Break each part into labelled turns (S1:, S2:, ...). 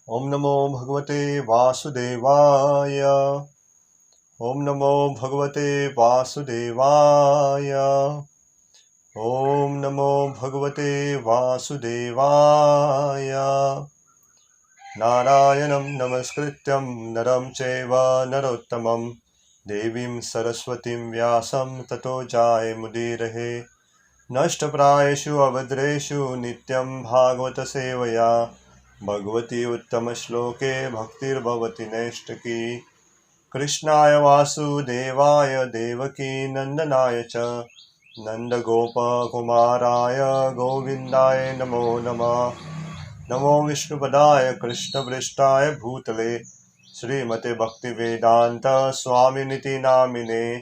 S1: ओम नमो भगवते वासुदेवाय। ओम नमो भगवते वासुदेवाय। ओम नमो भगवते वासुदेवाय। नारायणं नमस्कृत्यं नरं चैव नरोत्तमं देवीं सरस्वतीं व्यासं ततो जायमुदीरये। नष्टप्रायेषु अभद्रेषु नित्यं भागवत सेवया भगवती उत्तमश्लोके भक्तिर्भवति नैष्ठिकी। कृष्णाय वासुदेवाय देवकी नन्दनाय च नन्दगोपकुमाराय गोविन्दाय नमो नमः। नमो विष्णुपदाय कृष्णपृष्ठाय भूतले श्रीमते भक्तिवेदान्त स्वामिनिति नामिने।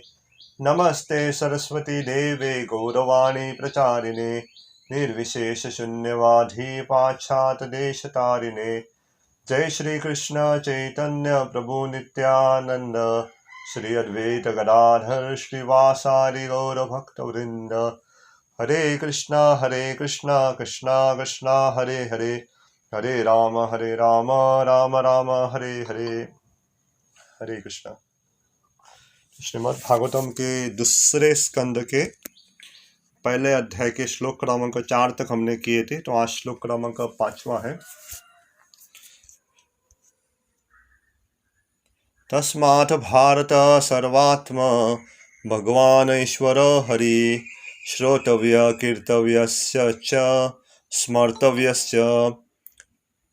S1: नमस्ते सरस्वती देवे गौरवाणी प्रचारिणे निर्विशेष शून्यवादी पाश्चात देश तारिणे। जय श्री कृष्ण चैतन्य प्रभु नित्यानंद श्री अद्वैत गदाधर श्रीवासादि गौर भक्त वृंद। हरे कृष्णा कृष्णा कृष्णा हरे हरे, हरे राम राम राम हरे हरे। हरे कृष्णा। श्रीमद् भागवतम के दूसरे स्कंद के पहले अध्याय के श्लोक क्रमांक 4 तक हमने किए थे, तो आज श्लोक क्रमांक 5वां है। तस्मात् भारत सर्वात्म भगवान ईश्वर हरि श्रोतव्य कीर्तव्यस्य च स्मर्तव्यस्य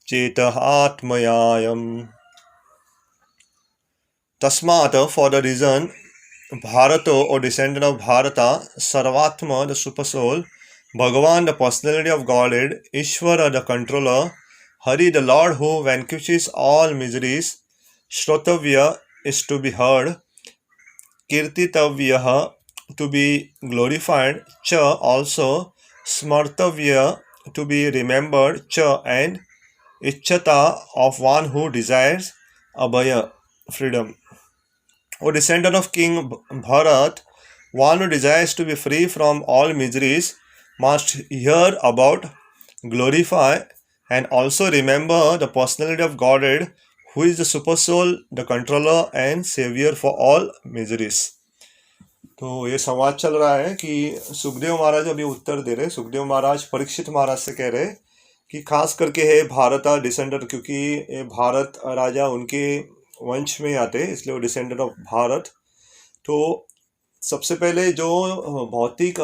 S1: चेतः आत्मयायम्। तस्मात्, for the reason, Bharato, or descendant of Bharata, Sarvatma, the super soul, Bhagavan, the personality of Godhead, Ishvara, the controller, Hari, the Lord who vanquishes all miseries, Shrotavya is to be heard, Kirtitavya to be glorified, Cha also, Smartavya to be remembered, Cha and Ichchata of one who desires, Abhaya, freedom. O descendant of King Bharat, one who desires to be free from all miseries must hear about, glorify, and also remember the personality of Godhead, who is the super soul, the controller and savior for all miseries. तो ये संवाद चल रहा है कि सुखदेव महाराज अभी उत्तर दे रहे। सुखदेव महाराज परीक्षित महाराज से कह रहे कि खास करके है भारत डिसेंडर, क्योंकि ये भारत राजा उनके वंश में आते, इसलिए वो डिसेंडेंट ऑफ भारत। तो सबसे पहले जो भौतिक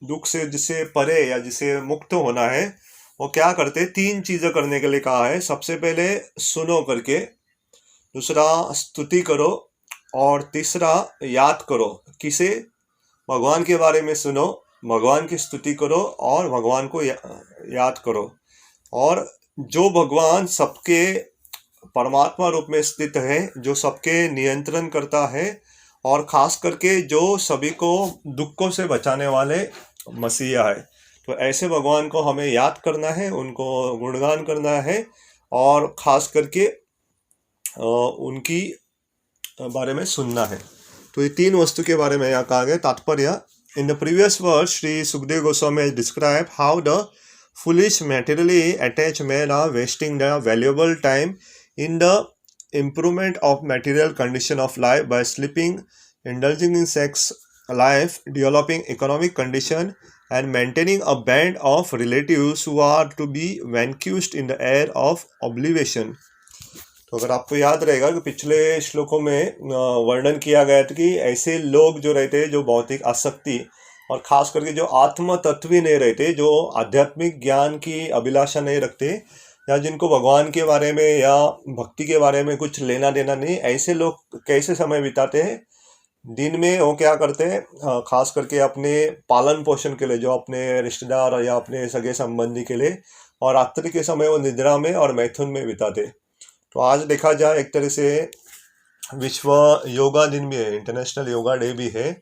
S1: दुख से जिसे परे या जिसे मुक्त होना है, वो क्या करते, 3 चीजें करने के लिए कहा है। सबसे पहले सुनो करके, दूसरा स्तुति करो, और तीसरा याद करो। किसे? भगवान के बारे में सुनो, भगवान की स्तुति करो और भगवान को याद करो। और जो भगवान सबके परमात्मा रूप में स्थित है, जो सबके नियंत्रण करता है, और खास करके जो सभी को दुखों से बचाने वाले मसीहा है, तो ऐसे भगवान को हमें याद करना है, उनको गुणगान करना है, और खास करके उनकी बारे में सुनना है। तो ये 3 वस्तु के बारे में यहाँ कहा गया। तात्पर्य, in the previous word Shri Sukhdev Goswami describe how the foolish materially attached men are wasting their valuable time in the improvement of material condition of life by sleeping, indulging in sex life, developing economic condition, and maintaining a band of relatives who are to be vanquished in the air of oblivion. तो अगर आपको याद रहेगा कि पिछले श्लोकों में वर्णन किया गया था कि ऐसे लोग जो रहते हैं, जो भौतिक आसक्ति और खास करके जो आत्म तत्व ही नहीं रहते, जो आध्यात्मिक ज्ञान की अभिलाषा नहीं रखते, या जिनको भगवान के बारे में या भक्ति के बारे में कुछ लेना देना नहीं, ऐसे लोग कैसे समय बिताते हैं? दिन में वो क्या करते हैं, खास करके अपने पालन पोषण के लिए, जो अपने रिश्तेदार या अपने सगे संबंधी के लिए, और रात्रि के समय वो निद्रा में और मैथुन में बिताते। तो आज देखा जाए, एक तरह से विश्व योगा दिन भी है, इंटरनेशनल योगा डे भी है।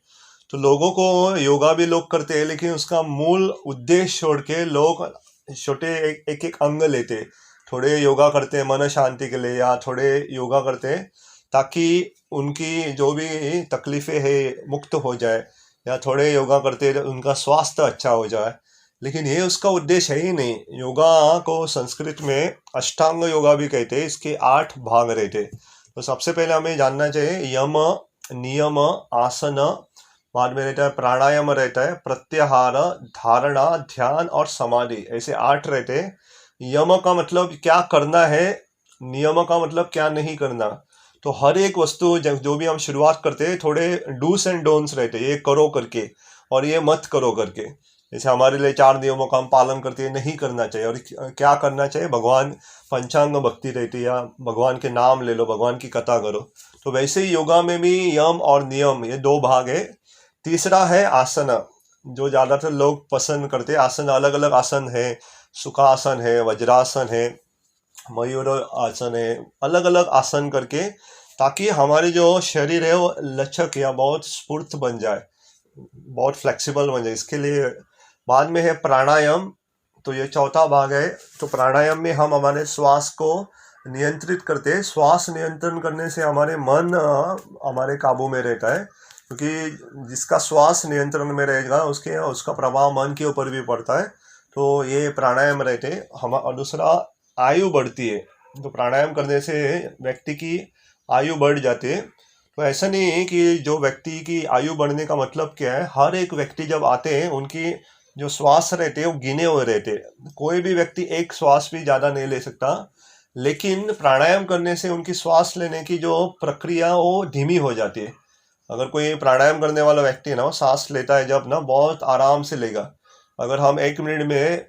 S1: तो लोगों को योगा भी लोग करते हैं, लेकिन उसका मूल उद्देश्य छोड़ के लोग छोटे एक एक अंग लेते। थोड़े योगा करते हैं मन शांति के लिए, या थोड़े योगा करते हैं ताकि उनकी जो भी तकलीफें है मुक्त हो जाए, या थोड़े योगा करते हैं उनका स्वास्थ्य अच्छा हो जाए, लेकिन ये उसका उद्देश्य है ही नहीं। योगा को संस्कृत में अष्टांग योगा भी कहते हैं। इसके 8 भाग रहते। तो सबसे पहले हमें जानना चाहिए यम, नियम, आसन, बाद में रहता है प्राणायाम, रहता है प्रत्याहार, धारणा, ध्यान और समाधि। ऐसे 8 रहते हैं। यम का मतलब क्या करना है, नियम का मतलब क्या नहीं करना। तो हर एक वस्तु जो भी हम शुरुआत करते हैं, थोड़े डूस एंड डोंट्स रहते हैं, ये करो करके और ये मत करो करके। जैसे हमारे लिए 4 नियमों का हम पालन करते हैं, नहीं करना चाहिए, और क्या करना चाहिए, भगवान पंचांग भक्ति रहती है, या भगवान के नाम ले लो, भगवान की कथा करो। तो वैसे ही योगा में भी यम और नियम, ये 2 भाग है। तीसरा है आसन, जो ज्यादातर लोग पसंद करते हैं। आसन अलग अलग आसन है, सुखासन है, वज्रासन है, मयूर आसन है, अलग अलग आसन करके, ताकि हमारी जो शरीर है वो लचक या बहुत स्फूर्त बन जाए, बहुत फ्लेक्सिबल बन जाए। इसके लिए बाद में है प्राणायाम। तो ये चौथा भाग है। तो प्राणायाम में हम हमारे श्वास को नियंत्रित करते हैं। श्वास नियंत्रण करने से हमारे मन हमारे काबू में रहता है, क्योंकि जिसका श्वास नियंत्रण में रहेगा उसका प्रभाव मन के ऊपर भी पड़ता है। तो ये प्राणायाम रहते हैं। हम और दूसरा, आयु बढ़ती है। तो प्राणायाम करने से व्यक्ति की आयु बढ़ जाती है। तो ऐसा नहीं है कि जो व्यक्ति की आयु बढ़ने का मतलब क्या है। हर एक व्यक्ति जब आते हैं, उनकी जो श्वास रहते हैं वो गिने हुए रहते हैं। कोई भी व्यक्ति एक श्वास भी ज़्यादा नहीं ले सकता। लेकिन प्राणायाम करने से उनकी श्वास लेने की जो प्रक्रिया वो धीमी हो जाती है। अगर कोई प्राणायाम करने वाला व्यक्ति है ना, वो सांस लेता है जब ना, बहुत आराम से लेगा। अगर हम 1 मिनट में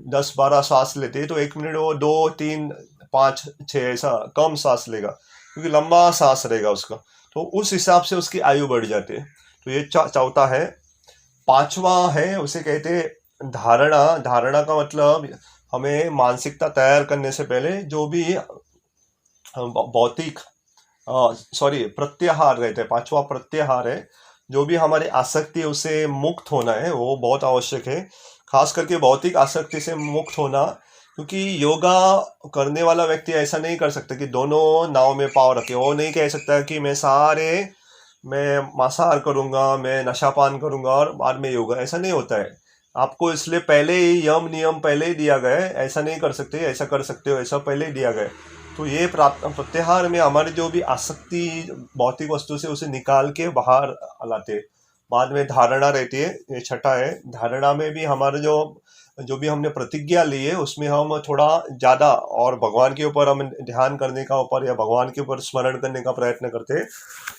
S1: 10-12 सांस लेते हैं, तो 1 मिनट वो 2, 3, 5, 6 ऐसा कम सांस लेगा, क्योंकि लंबा सांस रहेगा उसका। तो उस हिसाब से उसकी आयु बढ़ जाती है। तो ये चौथा है। पांचवा है, उसे कहते हैं धारणा। धारणा का मतलब हमें मानसिकता तैयार करने से पहले जो भी भौतिक प्रत्याहार रहते हैं। पांचवा प्रत्याहार है, जो भी हमारी आसक्ति है उससे मुक्त होना है, वो बहुत आवश्यक है। खास करके भौतिक आसक्ति से मुक्त होना, क्योंकि योगा करने वाला व्यक्ति ऐसा नहीं कर सकता कि दोनों नाव में पाँव रखे। वो नहीं कह सकता कि मैं मांसाहार करूंगा, मैं नशापान करूंगा और बाद में योगा। ऐसा नहीं होता है। आपको इसलिए पहले ही यम नियम पहले ही दिया गया है। ऐसा नहीं कर सकते, ऐसा कर सकते हो, ऐसा पहले ही दिया गया है। तो ये प्रत्याहार में हमारी जो भी आसक्ति भौतिक वस्तु से उसे निकाल के बाहर लाते। बाद में धारणा रहती है, ये छठा है। धारणा में भी हमारे जो जो भी हमने प्रतिज्ञा ली है, उसमें हम थोड़ा ज़्यादा और भगवान के ऊपर हम ध्यान करने का ऊपर या भगवान के ऊपर स्मरण करने का प्रयत्न करते हैं।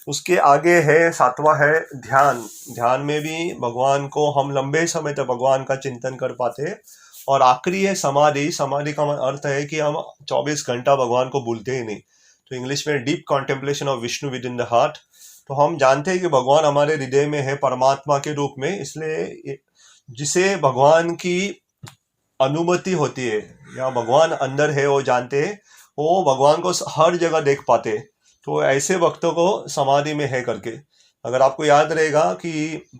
S1: उसके आगे है, सातवां है ध्यान। ध्यान में भी भगवान को हम लंबे समय तक भगवान का चिंतन कर पाते हैं। और आखिरी है समाधि। समाधि का अर्थ है कि हम 24 घंटा भगवान को भूलते ही नहीं। तो इंग्लिश में deep contemplation of Vishnu with in the heart. तो हम जानते हैं कि भगवान हमारे हृदय में है परमात्मा के रूप में। इसलिए जिसे भगवान की अनुमति होती है या भगवान अंदर है, वो जानते हैं, वो भगवान को हर जगह देख पाते हैं। तो ऐसे भक्तों को समाधि में है करके। अगर आपको याद रहेगा कि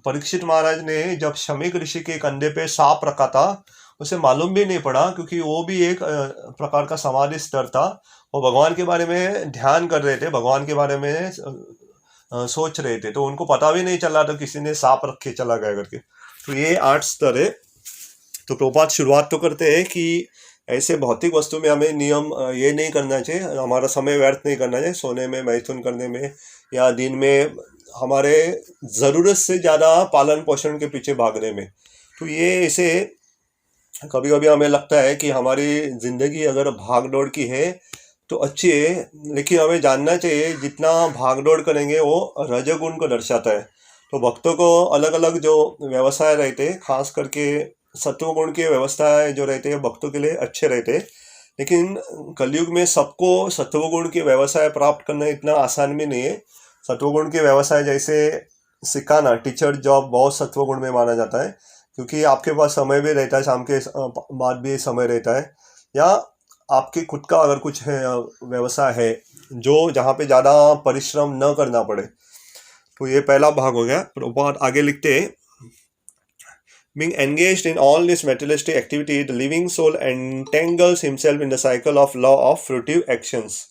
S1: परीक्षित महाराज ने जब शमीक ऋषि के कंधे पे सांप रखा था, उसे मालूम भी नहीं पड़ा, क्योंकि वो भी एक प्रकार का समाधि स्तर था। वो भगवान के बारे में ध्यान कर रहे थे, भगवान के बारे में सोच रहे थे। तो उनको पता भी नहीं चला था किसी ने सांप रख के चला गया करके। तो ये 8 स्तर है। तो प्रभुपाद शुरुआत तो करते हैं कि ऐसे भौतिक वस्तु में हमें नियम ये नहीं करना चाहिए, हमारा समय व्यर्थ नहीं करना चाहिए सोने में, मैथुन करने में, या दिन में हमारे ज़रूरत से ज़्यादा पालन पोषण के पीछे भागने में। तो ये इसे कभी कभी हमें लगता है कि हमारी ज़िंदगी अगर भाग दौड़ की है तो अच्छी है, लेकिन हमें जानना चाहिए जितना भाग दौड़ करेंगे वो रजोगुण को दर्शाता है। तो भक्तों को अलग अलग जो व्यवसाय रहते हैं, खास करके सत्वगुण के व्यवसाय जो रहते हैं भक्तों के लिए अच्छे रहते हैं। लेकिन कलयुग में सबको सत्वगुण के व्यवसाय प्राप्त करना इतना आसान भी नहीं है। सत्वगुण के व्यवसाय जैसे सिखाना, टीचर जॉब बहुत सत्वगुण में माना जाता है, क्योंकि आपके पास समय भी रहता है, शाम के बाद भी समय रहता है, या आपके खुद का अगर कुछ है व्यवसाय है जो जहाँ पे ज़्यादा परिश्रम न करना पड़े। तो ये पहला भाग हो गया। प्रभुपाद आगे लिखते हैं, Being engaged in all this materialistic activity, the living soul entangles himself in the cycle of law of fruitive actions.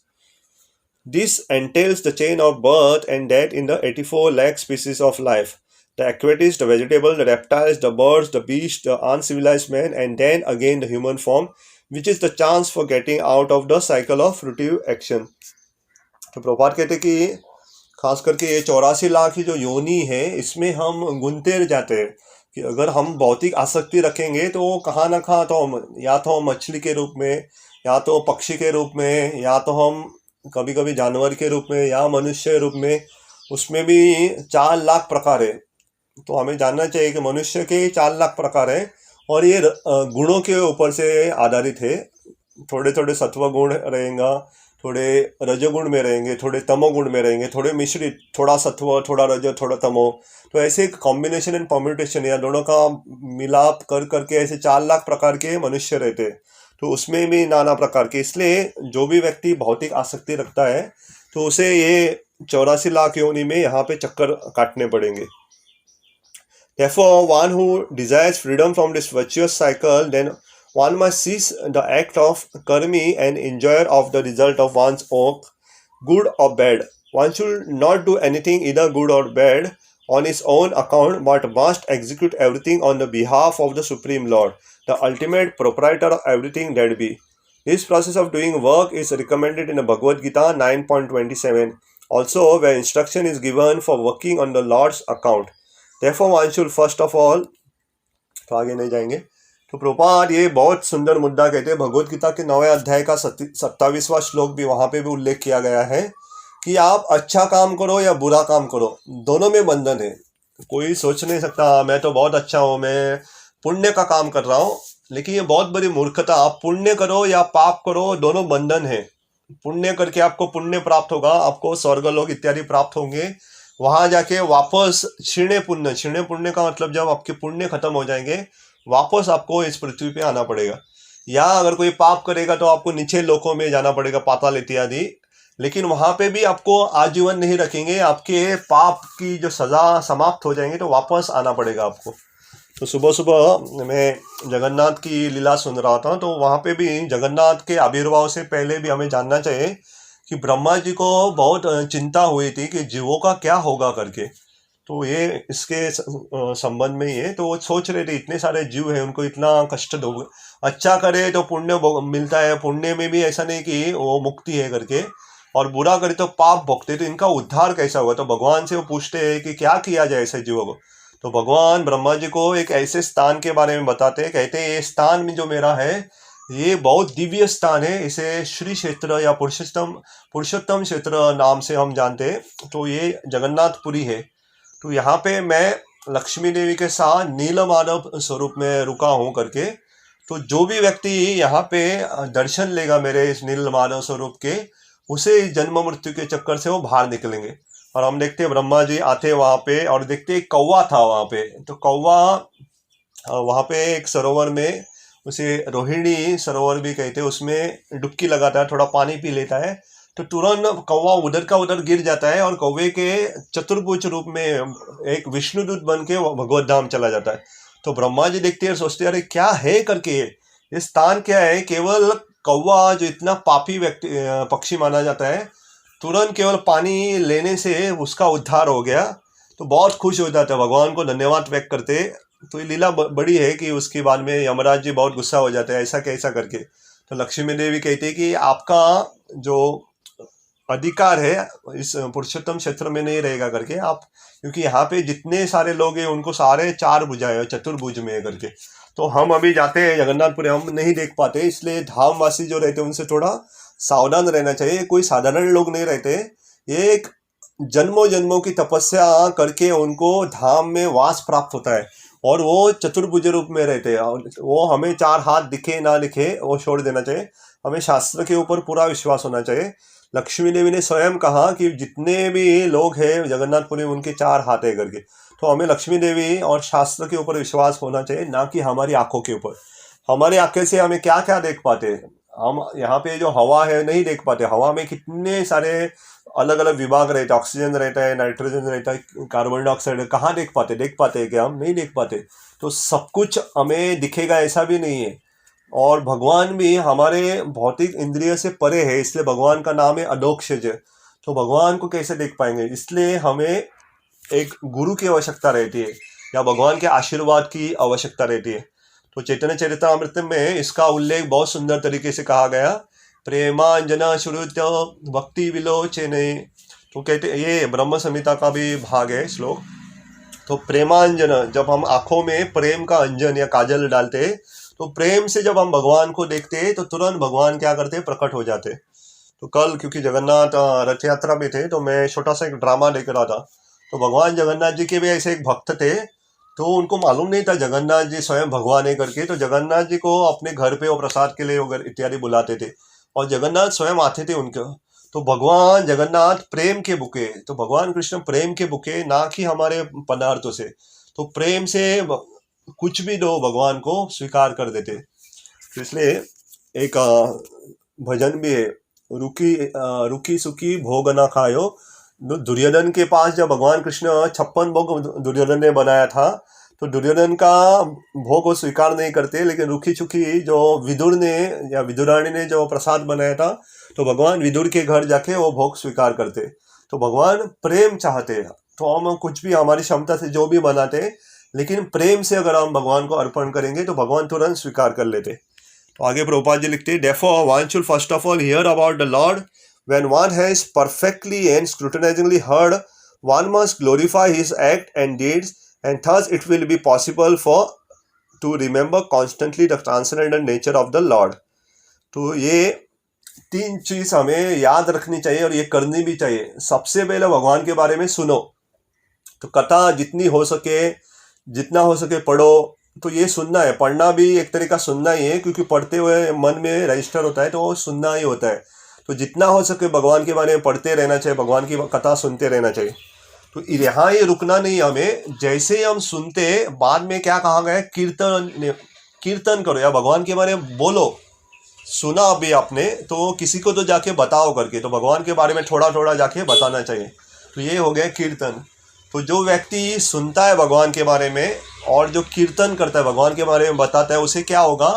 S1: This entails the chain of birth and death in the 84 lakh species of life. the aquatics, the vegetable, the reptiles, the birds, the beasts, the uncivilized man, and then again the human form, which is the chance for getting out of the cycle of fruitive action. तो प्रभुपाद कहते कि खास करके ये 84 लाख की जो योनि है, इसमें हम गुनते जाते हैं कि अगर हम भौतिक आसक्ति रखेंगे तो कहाँ ना कहाँ तो हम या तो हम मछली के रूप में, या तो पक्षी के रूप में, या तो हम कभी कभी जानवर के रूप में, या मनुष्य के रूप में, उसमें भी 4 लाख प्रकार है। तो हमें जानना चाहिए कि मनुष्य के 4 लाख प्रकार है और ये गुणों के ऊपर से आधारित है। थोड़े थोड़े सत्व गुण रहेगा, थोड़े रजोगुण में रहेंगे, थोड़े तमोगुण में रहेंगे, थोड़े मिश्रित, थोड़ा सत्व, थोड़ा रज, थोड़ा तमो। तो ऐसे एक कॉम्बिनेशन एंड परम्यूटेशन या दोनों का मिलाप कर करके ऐसे 4 लाख प्रकार के मनुष्य रहते हैं। तो उसमें भी नाना प्रकार के, इसलिए जो भी व्यक्ति भौतिक आसक्ति रखता है तो उसे ये 84 लाख योनि में यहाँ पे चक्कर काटने पड़ेंगे। Therefore, one who desires freedom from this virtuous cycle, then one must cease the act of karmi and enjoyer of the result of one's work, good or bad. One should not do anything either good or bad on his own account, but must execute everything on the behalf of the Supreme Lord, the ultimate proprietor of everything that be. This process of doing work is recommended in the Bhagavad Gita 9.27. Also, where instruction is given for working on the Lord's account. Therefore, one should first of all, तो आगे नहीं जाएंगे। तो प्रभुपाद ये बहुत सुंदर मुद्दा कहते हैं। भगवद गीता के 9वें अध्याय का 27वां श्लोक भी वहाँ पे भी उल्लेख किया गया है कि आप अच्छा काम करो या बुरा काम करो, दोनों में बंधन है। कोई सोच नहीं सकता मैं तो बहुत अच्छा हूँ, मैं पुण्य का काम कर रहा हूँ, लेकिन ये बहुत बड़ी मूर्खता। आप पुण्य करो या पाप करो, दोनों बंधन है। पुण्य करके आपको पुण्य प्राप्त होगा, आपको स्वर्ग लोक इत्यादि प्राप्त होंगे, वहां जाके वापस क्षीण पुण्य का मतलब जब आपके पुण्य खत्म हो जाएंगे वापस आपको इस पृथ्वी पे आना पड़ेगा। या अगर कोई पाप करेगा तो आपको नीचे लोकों में जाना पड़ेगा, पाताल इत्यादि, लेकिन वहां पे भी आपको आजीवन नहीं रखेंगे। आपके पाप की जो सजा समाप्त हो जाएंगे तो वापस आना पड़ेगा आपको। तो सुबह सुबह मैं जगन्नाथ की लीला सुन रहा था, तो वहां पे भी जगन्नाथ के आविर्भाव से पहले भी हमें जानना चाहिए कि ब्रह्मा जी को बहुत चिंता हुई थी कि जीवों का क्या होगा करके। तो ये इसके संबंध में ही है। तो वो सोच रहे थे इतने सारे जीव हैं, उनको इतना कष्ट दो, अच्छा करे तो पुण्य मिलता है, पुण्य में भी ऐसा नहीं कि वो मुक्ति है करके, और बुरा करे तो पाप भोगते, तो इनका उद्धार कैसा होगा। तो भगवान से वो पूछते हैं कि क्या किया जाए ऐसे जीवों को। तो भगवान ब्रह्मा जी को एक ऐसे स्थान के बारे में बताते हैं, कहते हैं ये स्थान में जो मेरा है ये बहुत दिव्य स्थान है, इसे श्री क्षेत्र या पुरुषोत्तम क्षेत्र नाम से हम जानते हैं। तो ये जगन्नाथपुरी है। तो यहाँ पे मैं लक्ष्मी देवी के साथ नील माधव स्वरूप में रुका हूँ करके। तो जो भी व्यक्ति यहाँ पे दर्शन लेगा मेरे इस नील माधव स्वरूप के, उसे जन्म मृत्यु के चक्कर से वो बाहर निकलेंगे। और हम देखते हैं ब्रह्मा जी आते वहाँ पे और देखते एक कौवा था वहाँ पे। तो कौवा वहाँ पे एक सरोवर में, उसे रोहिणी सरोवर भी कहते हैं, उसमें डुबकी लगाता है, थोड़ा पानी पी लेता है, तो तुरंत कौवा उधर का उधर गिर जाता है और कौवे के चतुर्भुज रूप में एक विष्णुदूत बन के भगवत धाम चला जाता है। तो ब्रह्मा जी देखते हैं और सोचते हैं अरे क्या है करके, ये स्थान क्या है। केवल कौवा जो इतना पापी व्यक्ति पक्षी माना जाता है, तुरंत केवल पानी लेने से उसका उद्धार हो गया। तो बहुत खुश हो जाता है, भगवान को धन्यवाद व्यक्त करते। तो ये लीला बड़ी है कि उसके बाद में यमराज जी बहुत गुस्सा हो जाते हैं, ऐसा कैसा करके। तो लक्ष्मी देवी कहती है कि आपका जो अधिकार है इस पुरुषोत्तम क्षेत्र में नहीं रहेगा करके आप, क्योंकि यहाँ पे जितने सारे लोग हैं उनको सारे 4 भुजाएं हैं, चतुर्भुज में करके। तो हम अभी जाते हैं जगन्नाथपुरी, हम नहीं देख पाते, इसलिए धामवासी जो रहते हैं उनसे थोड़ा सावधान रहना चाहिए। कोई साधारण लोग नहीं रहते, ये एक जन्मों जन्मों की तपस्या करके उनको धाम में वास प्राप्त होता है, और वो चतुर्भुज रूप में रहते हैं। वो हमें 4 हाथ दिखे ना दिखे वो छोड़ देना चाहिए, हमें शास्त्र के ऊपर पूरा विश्वास होना चाहिए। लक्ष्मी देवी ने स्वयं कहा कि जितने भी लोग हैं जगन्नाथपुरी में उनके 4 हाथ है करके। तो हमें लक्ष्मी देवी और शास्त्र के ऊपर विश्वास होना चाहिए, ना कि हमारी आंखों के ऊपर। हमारी आंखें से हमें क्या क्या देख पाते हैं, हम यहाँ पे जो हवा है नहीं देख पाते। हवा में कितने सारे अलग अलग विभाग रहते हैं, ऑक्सीजन रहता है, नाइट्रोजन रहता है, कार्बन डाइऑक्साइड, कहाँ देख पाते हैं क्या हम नहीं देख पाते। तो सब कुछ हमें दिखेगा ऐसा भी नहीं है। और भगवान भी हमारे भौतिक इंद्रिय से परे है, इसलिए भगवान का नाम है अधोक्षज। तो भगवान को कैसे देख पाएंगे, इसलिए हमें एक गुरु की आवश्यकता रहती है या भगवान के आशीर्वाद की आवश्यकता रहती है। तो चैतन्य चरितामृत में इसका उल्लेख बहुत सुंदर तरीके से कहा गया, प्रेमांजना श्रुत्य भक्ति विलोचने। तो कहते ये ब्रह्म संहिता का भी भाग है श्लोक। तो प्रेमांजन, जब हम आंखों में प्रेम का अंजन या काजल डालते, तो प्रेम से जब हम भगवान को देखते तो तुरंत भगवान क्या करते, प्रकट हो जाते। तो कल क्योंकि जगन्नाथ रथ यात्रा में थे, तो मैं छोटा सा एक ड्रामा देख रहा था। तो भगवान जगन्नाथ जी के भी ऐसे एक भक्त थे, तो उनको मालूम नहीं था जगन्नाथ जी स्वयं भगवान है करके। तो जगन्नाथ जी को अपने घर पे वो प्रसाद के लिए वगैरह इत्यादि बुलाते थे, और जगन्नाथ स्वयं आते थे उनके। तो भगवान जगन्नाथ प्रेम के बुके, तो भगवान कृष्ण प्रेम के बुके, ना कि हमारे पदार्थों से। तो प्रेम से कुछ भी दो भगवान को स्वीकार कर देते। तो इसलिए एक भजन भी है, रुकी सुखी भोग ना खायो। दुर्योधन के पास जब भगवान कृष्ण 56 भोग दुर्योधन ने बनाया था, तो दुर्योधन का भोग वो स्वीकार नहीं करते, लेकिन रुखी चुकी जो विदुर ने या विदुराणी ने जो प्रसाद बनाया था, तो भगवान विदुर के घर जाके वो भोग स्वीकार करते। तो भगवान प्रेम चाहते हैं। तो हम कुछ भी हमारी क्षमता से जो भी बनाते, लेकिन प्रेम से अगर हम भगवान को अर्पण करेंगे तो भगवान तुरंत स्वीकार कर लेते। तो आगे प्रभुपाद जी लिखते, therefore one should first of all hear about the Lord. When one has perfectly and scrutinizingly heard, one must glorify his act and deeds, and thus it will be possible for to remember constantly the transcendental nature of the Lord. तो ये 3 चीज हमें याद रखनी चाहिए और ये करनी भी चाहिए। सबसे पहले भगवान के बारे में सुनो, तो कथा जितनी हो सके, जितना हो सके पढ़ो। तो ये सुनना है, पढ़ना भी एक तरीका सुनना ही है, क्योंकि पढ़ते हुए मन में रजिस्टर होता है, तो वो सुनना ही होता है। तो जितना हो सके भगवान के बारे में पढ़ते रहना चाहिए, भगवान की कथा सुनते रहना चाहिए। तो यहाँ ये रुकना नहीं हमें, जैसे ही हम सुनते, बाद में क्या कहा गया, कीर्तन करो या भगवान के बारे में बोलो। सुना अभी आपने, तो किसी को तो जाके बताओ करके, तो भगवान के बारे में थोड़ा थोड़ा जाके बताना चाहिए। तो ये हो गया कीर्तन। तो जो व्यक्ति सुनता है भगवान के बारे में और जो कीर्तन करता है, भगवान के बारे में बताता है, उसे क्या होगा,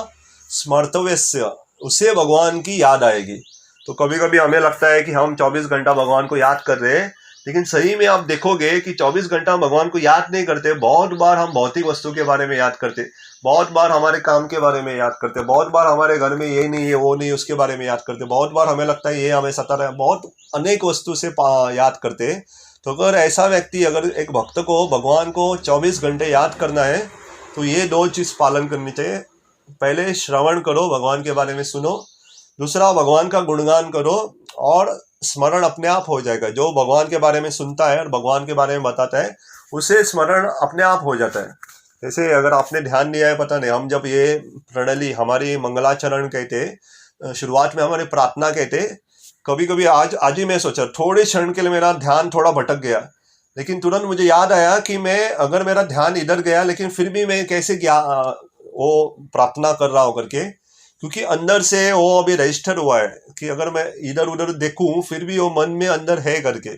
S1: स्मर्तव्यस्य, उसे भगवान की याद आएगी। तो कभी कभी हमें लगता है कि हम 24 घंटा भगवान को याद कर रहे हैं, लेकिन सही में आप देखोगे कि 24 घंटा भगवान को याद नहीं करते। बहुत बार हम भौतिक वस्तु के बारे में याद करते, बहुत बार हमारे काम के बारे में याद करते, बहुत बार हमारे घर में ये नहीं है वो नहीं उसके बारे में याद करते, बहुत बार हमें लगता है ये हमें सता रहा है, बहुत अनेक वस्तु से याद करते। तो अगर ऐसा व्यक्ति, अगर एक भक्त को भगवान को 24 घंटे याद करना है, तो ये 2 चीज़ पालन करनी चाहिए। पहले श्रवण करो, भगवान के बारे में सुनो। दूसरा, भगवान का गुणगान करो, और स्मरण अपने आप हो जाएगा। जो भगवान के बारे में सुनता है और भगवान के बारे में बताता है, उसे स्मरण अपने आप हो जाता है। जैसे अगर आपने ध्यान दिया है, पता नहीं, हम जब ये प्रणाली हमारी मंगलाचरण कहते, शुरुआत में हमारी प्रार्थना कहते, कभी कभी आज ही मैं सोचा, थोड़े क्षण के लिए मेरा ध्यान थोड़ा भटक गया, लेकिन तुरंत मुझे याद आया कि मैं, अगर मेरा ध्यान इधर गया, लेकिन फिर भी मैं कैसे वो प्रार्थना कर रहा हूँ करके, क्योंकि अंदर से वो अभी रजिस्टर हुआ है कि अगर मैं इधर उधर देखूं फिर भी वो मन में अंदर है करके।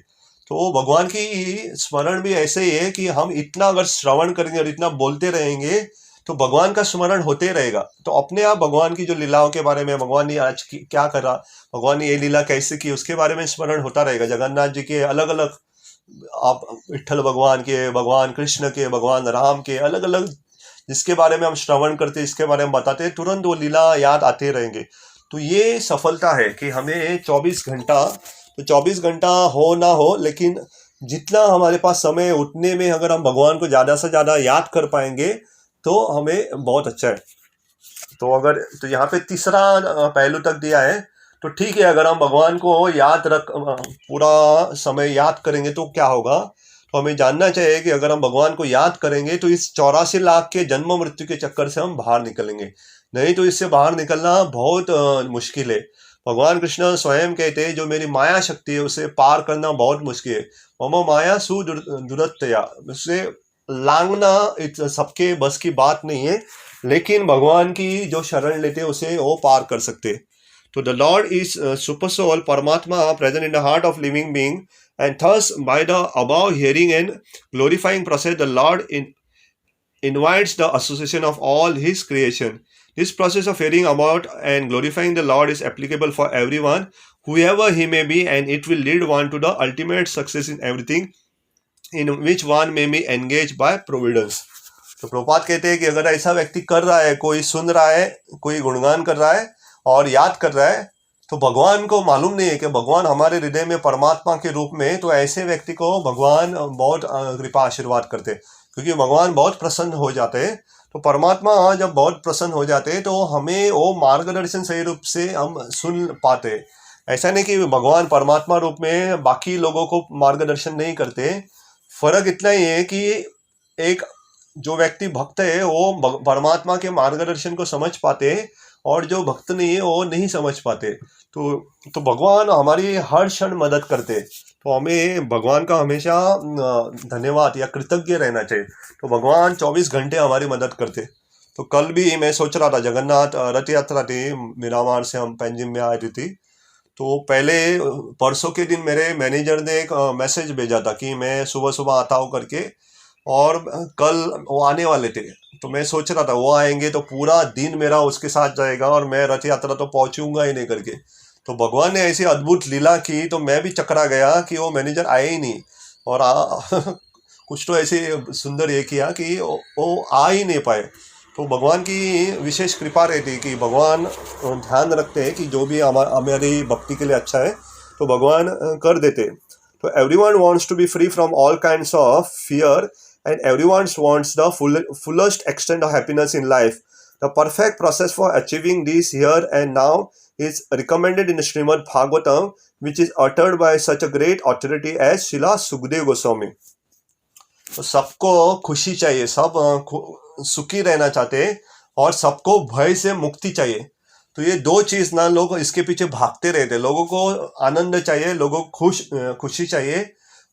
S1: तो भगवान की स्मरण भी ऐसे ही है कि हम इतना अगर श्रवण करेंगे और इतना बोलते रहेंगे, तो भगवान का स्मरण होते रहेगा। तो अपने आप भगवान की जो लीलाओं के बारे में, भगवान ने आज क्या करा, भगवान ने ये लीला कैसे की, उसके बारे में स्मरण होता रहेगा। जगन्नाथ जी के अलग अलग, आप विठ्ठल भगवान के, भगवान कृष्ण के, भगवान राम के, अलग अलग जिसके बारे में हम श्रवण करते, इसके बारे में बताते हैं, तुरंत वो लीला याद आते रहेंगे। तो ये सफलता है कि हमें 24 घंटा, तो 24 घंटा हो ना हो, लेकिन जितना हमारे पास समय, उतने में अगर हम भगवान को ज़्यादा से ज़्यादा याद कर पाएंगे तो हमें बहुत अच्छा है। तो अगर, तो यहाँ पे तीसरा पहलू तक दिया है। तो ठीक है, अगर हम भगवान को याद रख, पूरा समय याद करेंगे तो क्या होगा। तो हमें जानना चाहिए कि अगर हम भगवान को याद करेंगे तो इस 84 लाख के जन्म मृत्यु के चक्कर से हम बाहर निकलेंगे, नहीं तो इससे बाहर निकलना बहुत मुश्किल है। भगवान कृष्ण स्वयं कहते हैं, जो मेरी माया शक्ति है उसे पार करना बहुत मुश्किल है। मम माया सुदुरतया, उससे लांघना सबके बस की बात नहीं है, लेकिन भगवान की जो शरण लेते हैं उसे वो पार कर सकते। तो the lord is super soul, परमात्मा present in the heart of living being, and thus by the above hearing and glorifying process the Lord invites the association of all his creation. This process of hearing about and glorifying the Lord is applicable for everyone, whoever he may be, and it will lead one to the ultimate success in everything in which one may be engage by providence. तो प्रभुपाद कहते हैं कि अगर ऐसा व्यक्ति कर रहा है, कोई सुन रहा है, कोई गुणगान कर रहा है और याद कर रहा है, तो भगवान को मालूम नहीं है कि भगवान हमारे हृदय में परमात्मा के रूप में, तो ऐसे व्यक्ति को भगवान बहुत कृपा आशीर्वाद करते, क्योंकि भगवान बहुत प्रसन्न हो जाते हैं। तो परमात्मा जब बहुत प्रसन्न हो जाते हैं तो हमें वो मार्गदर्शन सही रूप से हम सुन पाते हैं। ऐसा नहीं कि भगवान परमात्मा रूप में बाकी लोगों को मार्गदर्शन नहीं करते। फर्क इतना ही है कि एक जो व्यक्ति भक्त है वो परमात्मा के मार्गदर्शन को समझ पाते हैं, और जो भक्त नहीं है वो नहीं समझ पाते। तो भगवान हमारी हर क्षण मदद करते, तो हमें भगवान का हमेशा धन्यवाद या कृतज्ञ रहना चाहिए। तो भगवान 24 घंटे हमारी मदद करते। तो कल भी मैं सोच रहा था, जगन्नाथ रथ यात्रा थी, मिरामार से हम पेंजिम में आ रही थी। तो पहले परसों के दिन मेरे मैनेजर ने एक मैसेज भेजा था कि मैं सुबह सुबह आता हूँ करके, और कल वो आने वाले थे। तो मैं सोच रहा था वो आएंगे तो पूरा दिन मेरा उसके साथ जाएगा और मैं रथ यात्रा तो पहुंचूंगा ही नहीं करके। तो भगवान ने ऐसी अद्भुत लीला की, तो मैं भी चकरा गया कि वो मैनेजर आए ही नहीं। और कुछ तो ऐसे सुंदर ये किया कि वो आ ही नहीं पाए। तो भगवान की विशेष कृपा रहती है कि भगवान ध्यान रखते हैं कि जो भी हमारी भक्ति के लिए अच्छा है तो भगवान कर देते। तो everyone wants to be free from all kinds of fear, and everyone wants the fullest extent of happiness in life. The perfect process for achieving this here and now is recommended in Srimad Bhagavatam, which is uttered by such a great authority as Srila Sukadeva Goswami. तो सबको खुशी चाहिए, सब सुखी रहना चाहते हैं, और सबको भय से मुक्ति चाहिए। तो ये दो चीज ना लोग इसके पीछे भागते रहते। लोगों को आनंद चाहिए, लोगों को खुशी चाहिए,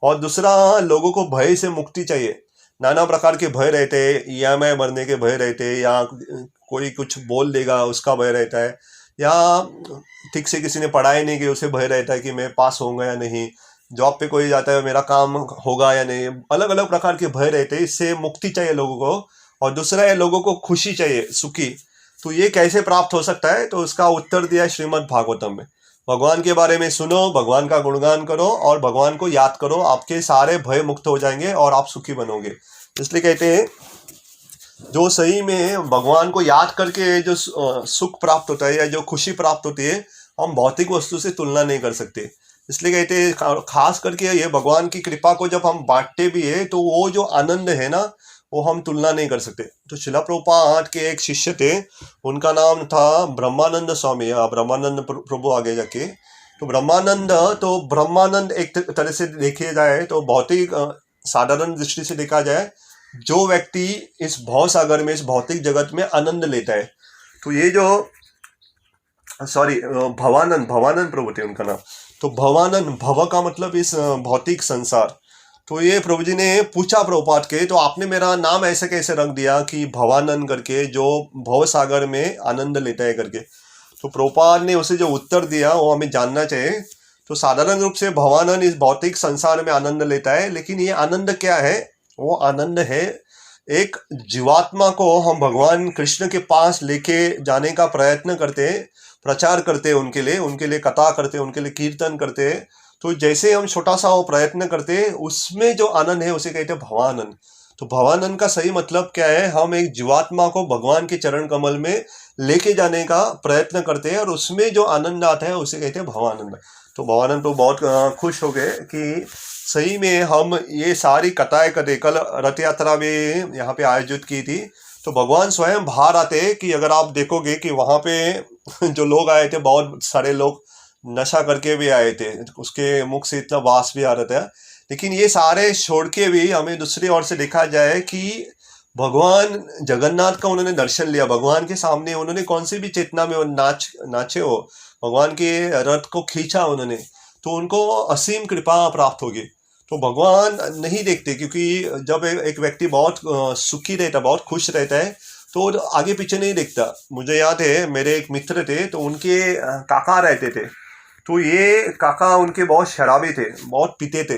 S1: और दूसरा लोगों को भय से मुक्ति चाहिए। नाना प्रकार के भय रहते हैं, EMI भरने के भय रहते हैं, या कोई कुछ बोल देगा उसका भय रहता है, या ठीक से किसी ने पढ़ाई नहीं की उसे भय रहता है कि मैं पास होऊंगा या नहीं, जॉब पे कोई जाता है मेरा काम होगा या नहीं। अलग अलग प्रकार के भय रहते हैं। इससे मुक्ति चाहिए लोगों को, और दूसरा है लोगों को खुशी चाहिए, सुखी। तो ये कैसे प्राप्त हो सकता है, तो उसका उत्तर दिया श्रीमद् भागवतम में। भगवान के बारे में सुनो, भगवान का गुणगान करो और भगवान को याद करो, आपके सारे भय मुक्त हो जाएंगे और आप सुखी बनोगे। इसलिए कहते हैं जो सही में भगवान को याद करके जो सुख प्राप्त होता है या जो खुशी प्राप्त होती है, हम भौतिक वस्तु से तुलना नहीं कर सकते। इसलिए कहते हैं खास करके ये भगवान की कृपा को जब हम बांटते भी है तो वो जो आनंद है ना, वो हम तुलना नहीं कर सकते। तो शिला प्रभुपाद के एक शिष्य थे, उनका नाम था ब्रह्मानंद स्वामी, या ब्रह्मानंद प्रभु आगे जाके। तो ब्रह्मानंद एक तरह से देखे जाए तो भौतिक साधारण दृष्टि से देखा जाए, जो व्यक्ति इस भव सागर में, इस भौतिक जगत में आनंद लेता है, तो ये जो भवानंद प्रभु थे उनका नाम। तो भव का मतलब इस भौतिक संसार। तो ये प्रभु जी ने पूछा प्रभुपाद के, तो आपने मेरा नाम ऐसे कैसे रख दिया कि भवानंद करके, जो भव सागर में आनंद लेता है करके। तो प्रभुपाद ने उसे जो उत्तर दिया वो हमें जानना चाहिए। तो साधारण रूप से भवानंद इस भौतिक संसार में आनंद लेता है, लेकिन ये आनंद क्या है? वो आनंद है एक जीवात्मा को हम भगवान कृष्ण के पास लेके जाने का प्रयत्न करते हैं, प्रचार करते हैं, उनके लिए कथा करते हैं, उनके लिए कीर्तन करते हैं। तो जैसे हम छोटा सा वो प्रयत्न करते हैं, उसमें जो आनंद है उसे कहते हैं भवानंद। तो भवानंद का सही मतलब क्या है? हम एक जीवात्मा को भगवान के चरण कमल में लेके जाने का प्रयत्न करते हैं, और उसमें जो आनंद आता है उसे कहते हैं भवानंद। तो भवानंद तो बहुत खुश हो गए कि सही में हम ये सारी कथाएं करते। कल रथ यात्रा भी यहाँ पे आयोजित की थी, तो भगवान स्वयं बाहर आते कि अगर आप देखोगे कि वहाँ पे जो लोग आए थे, बहुत सारे लोग नशा करके भी आए थे, उसके मुख से इतना वास भी आ रहा था। लेकिन ये सारे छोड़ के भी हमें दूसरी ओर से देखा जाए कि भगवान जगन्नाथ का उन्होंने दर्शन लिया। भगवान के सामने उन्होंने कौन सी भी चेतना में नाचे हो, भगवान के रथ को खींचा उन्होंने, तो उनको असीम कृपा प्राप्त होगी। तो भगवान नहीं देखते, क्योंकि जब एक व्यक्ति बहुत सुखी रहता, बहुत खुश रहता है, तो आगे पीछे नहीं देखता। मुझे याद है मेरे एक मित्र थे, तो उनके काका रहते थे, तो ये काका उनके बहुत शराबी थे, बहुत पीते थे।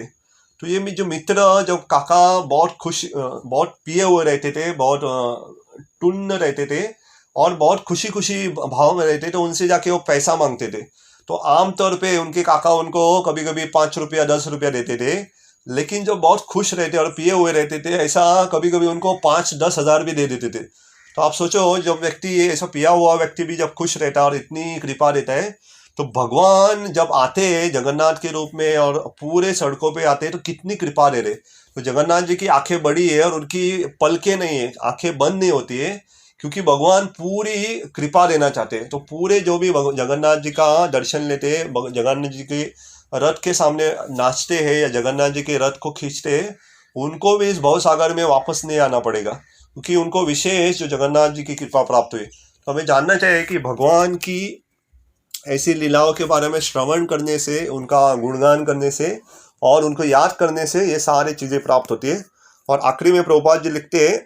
S1: तो ये जो मित्र, जब काका बहुत खुश, बहुत पिए हुए रहते थे, बहुत टुन्न रहते थे और बहुत खुशी खुशी भाव में रहते, तो उनसे जाके वो पैसा मांगते थे। तो आमतौर पे उनके काका उनको कभी कभी 5 रुपया 10 रुपया देते थे, लेकिन जो बहुत खुश रहते और पिए हुए रहते थे, ऐसा कभी कभी उनको 5-10 हज़ार भी दे देते थे। तो आप सोचो, जब व्यक्ति ऐसा पिया हुआ व्यक्ति भी जब खुश रहता है और इतनी कृपा देता है, तो भगवान जब आते हैं जगन्नाथ के रूप में और पूरे सड़कों पे आते हैं तो कितनी कृपा दे रहे। तो जगन्नाथ जी की आंखें बड़ी है और उनकी पलकें नहीं है, आंखें बंद नहीं होती है, क्योंकि भगवान पूरी कृपा देना चाहते हैं। तो पूरे जो भी जगन्नाथ जी का दर्शन लेते हैं, जगन्नाथ जी के रथ के सामने नाचते हैं या जगन्नाथ जी के रथ को खींचते हैं, उनको भी इस भवसागर में वापस नहीं आना पड़ेगा, क्योंकि उनको विशेष जो जगन्नाथ जी की कृपा प्राप्त हुई। तो हमें जानना चाहिए कि भगवान की ऐसी लीलाओं के बारे में श्रवण करने से, उनका गुणगान करने से और उनको याद करने से ये सारी चीज़ें प्राप्त होती है। और आखिरी में प्रभुपाद जी लिखते हैं,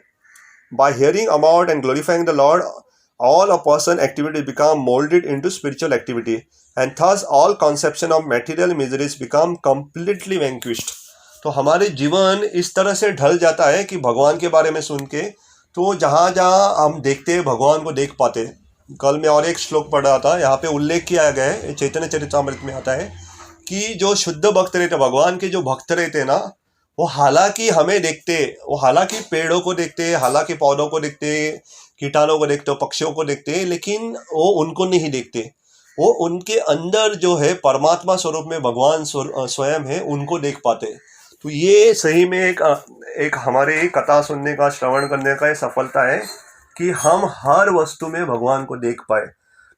S1: bye hearing about and glorifying the Lord, all a person activity become molded into spiritual activity, and thus all conception of material miseries become completely vanquished। तो हमारे जीवन इस तरह से ढल जाता है कि भगवान के बारे में सुन के, तो जहाँ जहाँ हम देखते हैं भगवान को देख पाते हैं। कल मैं और एक श्लोक पढ़ रहा था, यहाँ पे उल्लेख किया गया है, चैतन्य चरितामृत में आता है कि जो शुद्ध भक्त रहते, भगवान के जो भक्त रहते ना, वो हालांकि हमें देखते, वो हालांकि पेड़ों को देखते, हालांकि पौधों को देखते, कीटाणुओं को देखते, पक्षियों को देखते, लेकिन वो उनको नहीं देखते। वो उनके अंदर जो है परमात्मा स्वरूप में भगवान स्वयं है, उनको देख पाते। तो ये सही में एक हमारे कथा सुनने का, श्रवण करने का सफलता है कि हम हर वस्तु में भगवान को देख पाए।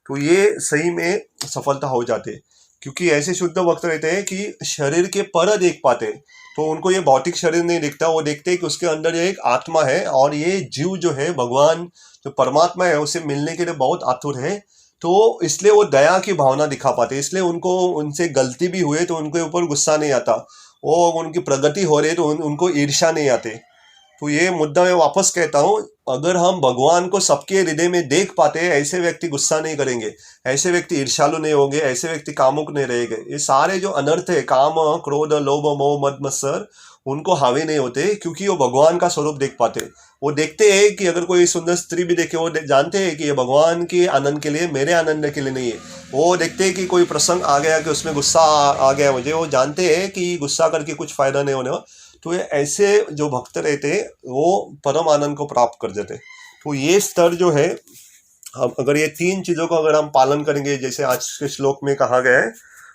S1: तो ये सही में सफलता हो जाती है, क्योंकि ऐसे शुद्ध भक्त रहते हैं कि शरीर के पर देख पाते हैं। तो उनको ये भौतिक शरीर नहीं दिखता, वो देखते हैं कि उसके अंदर एक आत्मा है और ये जीव जो है, भगवान जो परमात्मा है, उसे मिलने के लिए बहुत आतुर है। तो इसलिए वो दया की भावना दिखा पाते, इसलिए उनको, उनसे गलती भी हुए तो उनके ऊपर गुस्सा नहीं आता, वो उनकी प्रगति हो रही है तो उनको ईर्ष्या नहीं आते। तो ये मुद्दा मैं वापस कहता हूँ, अगर हम भगवान को सबके हृदय में देख पाते हैं, ऐसे व्यक्ति गुस्सा नहीं करेंगे, ऐसे व्यक्ति ईर्ष्यालु नहीं होंगे, ऐसे व्यक्ति कामुक नहीं रहेंगे। ये सारे जो अनर्थ है, काम, क्रोध, लोभ, मोह, मद, मत्सर, उनको हावी नहीं होते, क्योंकि वो भगवान का स्वरूप देख पाते। वो देखते हैं कि अगर कोई सुंदर स्त्री भी देखे, वो जानते हैं कि ये भगवान के आनंद के लिए, मेरे आनंद के लिए नहीं है। वो देखते हैं कि कोई प्रसंग आ गया कि उसमें गुस्सा आ गया मुझे, वो जानते हैं कि गुस्सा करके कुछ फायदा नहीं होने वाला। तो ये ऐसे जो भक्त रहते, वो परम आनंद को प्राप्त कर देते। तो ये स्तर जो है, हम अगर ये 3 चीज़ों को अगर हम पालन करेंगे, जैसे आज के श्लोक में कहा गया है,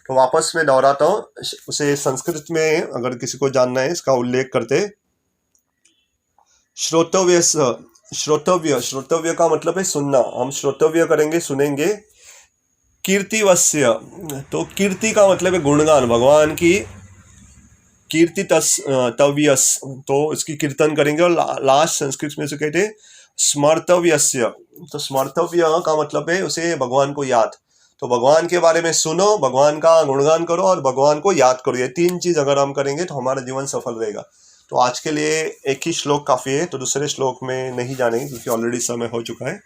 S1: तो वापस मैं दोहराता हूँ उसे। संस्कृत में अगर किसी को जानना है, इसका उल्लेख करते, श्रोतव्य, श्रोतव्य का मतलब है सुनना। हम श्रोतव्य करेंगे, सुनेंगे। कीर्तिवस्य, तो कीर्ति का मतलब है गुणगान, भगवान की कीर्ति तव्यस, तो इसकी कीर्तन करेंगे। और लास्ट संस्कृत में से कहते हैं स्मर्तव्यस्य, तो स्मर्तव्य का मतलब है उसे भगवान को याद। तो भगवान के बारे में सुनो, भगवान का गुणगान करो और भगवान को याद करो। ये 3 चीज अगर हम करेंगे तो हमारा जीवन सफल रहेगा। तो आज के लिए एक ही श्लोक काफी है, तो दूसरे श्लोक में नहीं जानेंगे क्योंकि ऑलरेडी समय हो चुका है।